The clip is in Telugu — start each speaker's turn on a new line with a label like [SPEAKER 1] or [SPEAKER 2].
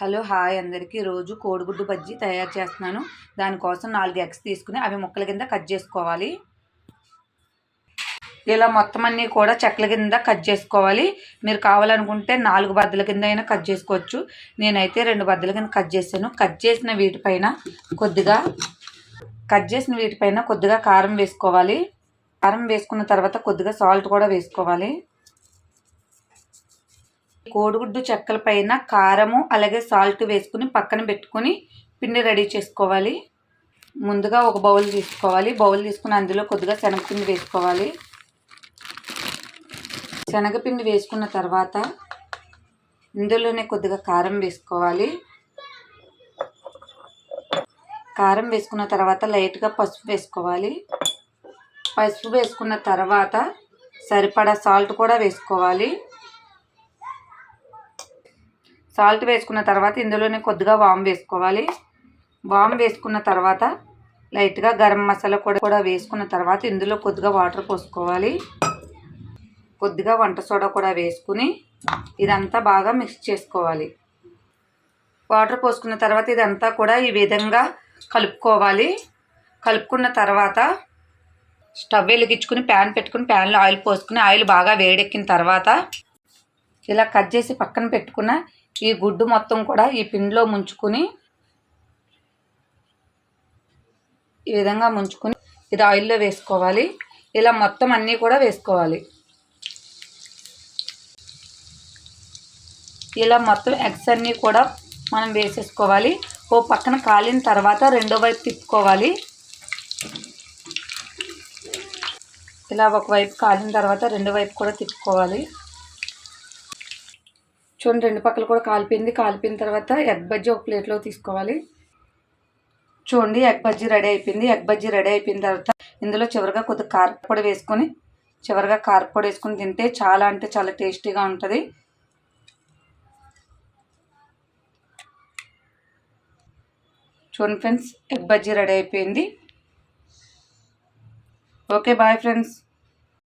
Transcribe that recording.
[SPEAKER 1] హలో హాయ్ అందరికీ. రోజు కోడిగుడ్డు బజ్జీ తయారు చేస్తున్నాను. దానికోసం 4 ఎగ్స్ తీసుకుని అవి ముక్కల కింద కట్ చేసుకోవాలి. ఇలా మొత్తం అన్నీ కూడా చెక్కల కింద కట్ చేసుకోవాలి. మీరు కావాలనుకుంటే 4 బద్దల కింద అయినా కట్ చేసుకోవచ్చు. నేనైతే 2 బద్దల కింద కట్ చేశాను. కట్ చేసిన వీటిపైన కొద్దిగా కారం వేసుకోవాలి. కారం వేసుకున్న తర్వాత కొద్దిగా సాల్ట్ కూడా వేసుకోవాలి. కోడిగుడ్డు చెక్కల పైన కారము అలాగే సాల్ట్ వేసుకుని పక్కన పెట్టుకుని పిండి రెడీ చేసుకోవాలి. ముందుగా ఒక బౌల్ తీసుకోవాలి. బౌల్ తీసుకుని అందులో కొద్దిగా శనగపిండి వేసుకోవాలి. శనగపిండి వేసుకున్న తర్వాత ఇందులోనే కొద్దిగా కారం వేసుకోవాలి. కారం వేసుకున్న తర్వాత లైట్గా పసుపు వేసుకోవాలి. పసుపు వేసుకున్న తర్వాత సరిపడా సాల్ట్ కూడా వేసుకోవాలి. సాల్ట్ వేసుకున్న తర్వాత ఇందులోనే కొద్దిగా వాము వేసుకోవాలి. వాము వేసుకున్న తర్వాత లైట్గా గరం మసాలా కూడా వేసుకున్న తర్వాత ఇందులో కొద్దిగా వాటర్ పోసుకోవాలి. కొద్దిగా వంట సోడా కూడా వేసుకుని ఇదంతా బాగా మిక్స్ చేసుకోవాలి. వాటర్ పోసుకున్న తర్వాత ఇదంతా కూడా ఈ విధంగా కలుపుకోవాలి. కలుపుకున్న తర్వాత స్టవ్ వెలిగించుకుని ప్యాన్ పెట్టుకుని ప్యాన్లో ఆయిల్ పోసుకుని ఆయిల్ బాగా వేడెక్కిన తర్వాత ఇలా కట్ చేసి పక్కన పెట్టుకున్న ఈ గుడ్డు మొత్తం కూడా ఈ పిండిలో ముంచుకుని ఈ విధంగా ముంచుకుని ఇది ఆయిల్లో వేసుకోవాలి. ఇలా మొత్తం అన్నీ కూడా వేసుకోవాలి. ఇలా మొత్తం ఎగ్స్ అన్నీ కూడా మనం వేసేసుకోవాలి. ఓ పక్కన కాలిన తర్వాత రెండో వైపు తిప్పుకోవాలి. ఇలా ఒకవైపు కాలిన తర్వాత రెండో వైపు కూడా తిప్పుకోవాలి. చూడండి, రెండు పక్కలు కూడా కాలిపోయిన తర్వాత ఎగ్ బజ్జీ ఒక ప్లేట్లో తీసుకోవాలి. చూడండి, ఎగ్ బజ్జీ రెడీ అయిపోయింది. ఎగ్ బజ్జీ రెడీ అయిపోయిన తర్వాత ఇందులో చివరిగా కొద్దిగా కారపొడి వేసుకొని తింటే చాలా అంటే చాలా టేస్టీగా ఉంటుంది. చూడండి ఫ్రెండ్స్, ఎగ్ బజ్జీ రెడీ అయిపోయింది. Okay, bye friends.